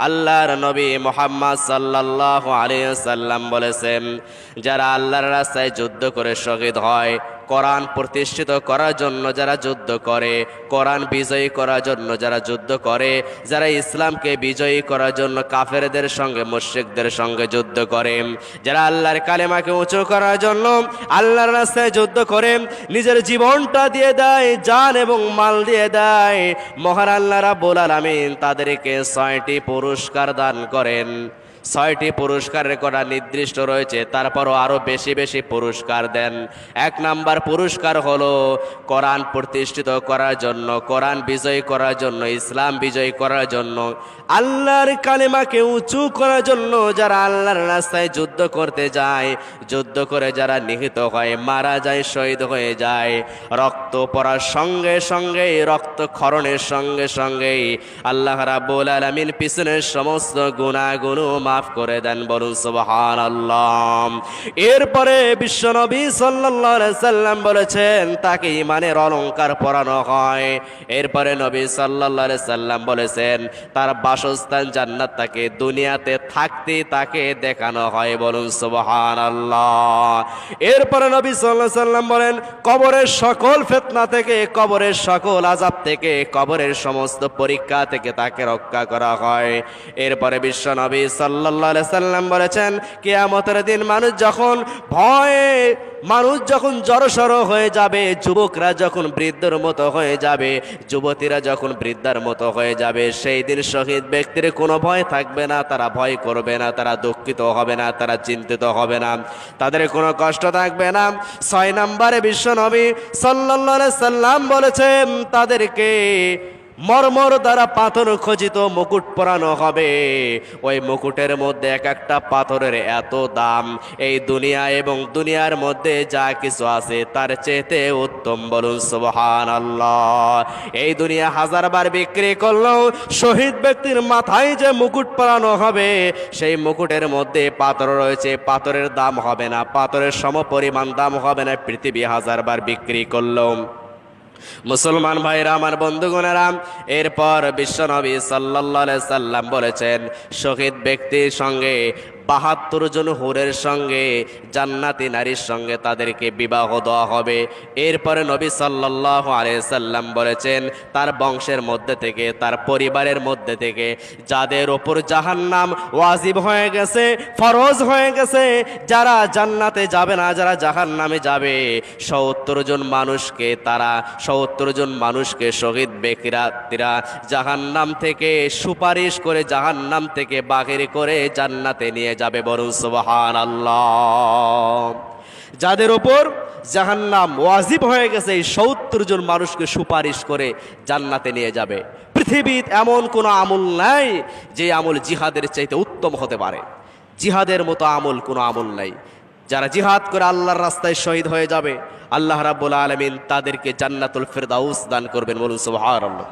আল্লাহর নবী মুহাম্মদ সাল্লাল্লাহু আলাইহি ওয়াসাল্লাম বলেছেন, যারা আল্লাহর রাস্তায় যুদ্ধ করে শহীদ হয়, কোরআন প্রতিষ্ঠিত করার জন্য যারা যুদ্ধ করে, কোরআন বিজয়ী করার জন্য যারা যুদ্ধ করে, যারা ইসলামকে বিজয়ী করার জন্য কাফেরদের সঙ্গে মুশরিকদের সঙ্গে যুদ্ধ করে, যারা আল্লাহর কালেমাকে উঁচু করার জন্য আল্লাহর রাস্তায় যুদ্ধ করে নিজের জীবনটা দিয়ে দেয়, জান এবং মাল দিয়ে দেয়, মহান আল্লাহ রাব্বুল আলামিন তাদেরকে 6টি পুরস্কার দান করেন। 6টি পুরস্কারের কথা নির্দিষ্ট রয়েছে, তারপরও আরো বেশি বেশি পুরস্কার দেন। 1 নাম্বার পুরস্কার হলো কোরআন প্রতিষ্ঠিত করার জন্য, কোরআন বিজয়ী করার জন্য, ইসলাম বিজয়ী করার জন্য, আল্লাহর কালেমাকে উঁচু করার জন্য যারা আল্লাহর রাস্তায় যুদ্ধ করতে যায়, যুদ্ধ করে যারা নিহত হয়, মারা যায়, শহীদ হয়ে যায়, রক্ত পড়ার সঙ্গে সঙ্গেই, রক্ত ক্ষরণের সঙ্গে সঙ্গেই আল্লাহ রাব্বুল আলামিন পিছনের সমস্ত গুনাহগুলো মাফ করে দেন। বলুন সুবহানাল্লাহ। এরপরে বিশ্বনবী সাল্লাল্লাহু আলাইহি সাল্লাম বলেছেন তাকে ঈমানের অলংকার পরানো হয়। এরপরে নবী সাল্লাল্লাহু আলাইহি সাল্লাম বলেছেন তার বাসস্থান জান্নাত, তাকে দুনিয়াতে থাকতে তাকে দেখানো হয়। বলুন সুবহানাল্লাহ। এরপরে নবী সাল্লাল্লাহু আলাইহি সাল্লাম বলেন কবরের সকল ফিতনা থেকে, কবরের সকল আযাব থেকে, কবরের সমস্ত পরীক্ষা থেকে তাকে রক্ষা করা হয়। এরপরে বিশ্বনবী সাল্লাল্লাহু আলাইহি সাল্লাম বলেছেন কিয়ামতের দিন মানুষ যখন জড়সড় হয়ে যাবে, যুবকরা যখন বৃদ্ধর মতো হয়ে যাবে, যুবতীরা যখন বৃদ্ধার মতো হয়ে যাবে, সেই দিন শহীদ ব্যক্তির কোনো ভয় থাকবে না, তারা ভয় করবে না, তারা দুঃখিত হবে না, তারা চিন্তিত হবে না, তাদের কোনো কষ্ট থাকবে না। 6 নম্বরে বিশ্বনবী সাল্লাল্লাহু আলাইহি সাল্লাম বলেছেন তাদেরকে মরমর দ্বারা পাথর খচিত মুকুট পরানো হবে। ওই মুকুটের মধ্যে এক একটা পাথরের এত দাম, এই দুনিয়া এবং দুনিয়ার মধ্যে যা কিছু আছে তার চেয়ে উত্তম। বলুন সুবহানাল্লাহ। এই দুনিয়া 1000 বার বিক্রি করলেও শহীদ ব্যক্তির মাথায় যে মুকুট পরানো হবে, সেই মুকুটের মধ্যে পাথর রয়েছে, পাথরের দাম হবে না, পাথরের সমপরিমাণ দাম হবে না পৃথিবী 1000 বার বিক্রি করলেও। মুসলমান ভাইরা, আমার বন্ধুগণেরা, এরপর বিশ্বনবী সাল্লাল্লাহু আলাইহি সাল্লাম বলেছেন শহীদ ব্যক্তির সঙ্গে 72 জন হুরের সঙ্গে, জান্নাতি নারীর সঙ্গে তাদেরকে বিবাহ দেওয়া হবে। এরপরে নবী সাল্লাল্লাহু আলাইহি সাল্লাম বলেছেন তার বংশের মধ্যে থেকে, তার পরিবারের মধ্যে থেকে যাদের ওপর জাহান্নাম ওয়াজিব হয়ে গেছে, ফরজ হয়ে গেছে, যারা জান্নাতে যাবে না, যারা জাহান্নামে যাবে, 70 জন মানুষকে, তারা 70 জন মানুষকে শহীদ ব্যক্তিরা জাহান্নাম থেকে সুপারিশ করে, জাহান্নাম থেকে বাহির করে জান্নাতে নিয়ে যাবে। বলুন সুবহানাল্লাহ। যাদের উপর জাহান্নাম ওয়াজিব হয়ে গেছে, এই 70 জন মানুষকে সুপারিশ করে জান্নাতে নিয়ে যাবে। পৃথিবীতে এমন কোনো আমল নাই যে আমল জিহাদের চাইতে উত্তম হতে পারে। জিহাদের মতো আমল কোনো আমল নাই। যারা জিহাদ করে আল্লাহর রাস্তায় শহীদ হয়ে যাবে, আল্লাহ রাব্বুল আলামিন তাদেরকে জান্নাতুল ফিরদাউস দান করবেন। বলুন সুবহানাল্লাহ।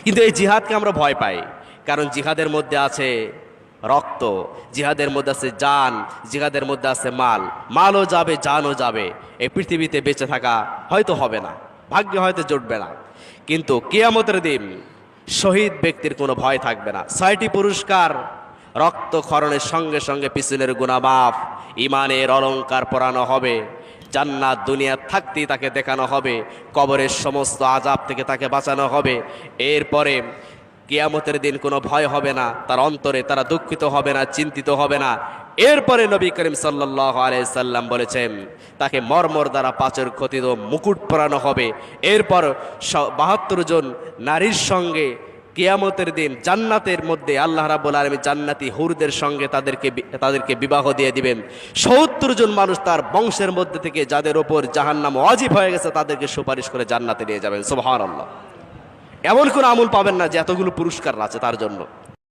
কিন্তু এই জিহাদকে আমরা ভয় পাই, কারণ জিহাদের মধ্যে আছে রক্ত, জিহাদের মধ্যে আছে জান, জিহাদের মধ্যে আছে মাল, মালও যাবে, জানও যাবে। এই পৃথিবীতে বেঁচে থাকা হয়তো হবে না, ভাগ্যে হয়তো জুটবে না, কিন্তু কিয়ামতের দিন শহীদ ব্যক্তির কোনো ভয় থাকবে না। 6টি পুরস্কার, রক্ত ক্ষরণের সঙ্গে সঙ্গে পিছনের গুনাহ মাফ, ঈমানের অলংকার পরানো হবে, জান্নাত দুনিয়া থাকতেই তাকে দেখানো হবে, কবরের সমস্ত আযাব থেকে তাকে বাঁচানো হবে। এরপরে কিয়ামতের দিন কোনো ভয় হবে না, তার অন্তরে তারা দুঃখিত হবে না, চিন্তিত হবে না। এরপরে নবী করিম সাল্লাল্লাহু আলাইহি সাল্লাম বলেছেন তাকে মরমর দ্বারা পাথর খচিত মুকুট পরানো হবে। এরপর 72 জন নারীর সঙ্গে কিয়ামতের দিন জান্নাতের মধ্যে আল্লাহ রাব্বুল আলামিন জান্নাতি হুরদের সঙ্গে তাদেরকে বিবাহ দিয়ে দিবেন। 70 জন মানুষ তার বংশের মধ্যে থেকে যাদের ওপর জাহান্নাম ওয়াজিব হয়ে গেছে তাদেরকে সুপারিশ করে জান্নাতে নিয়ে যাবেন। সুবহানাল্লাহ। এমন কোন আমল পাবেন না যে এতগুলো পুরস্কার আছে তার জন্য।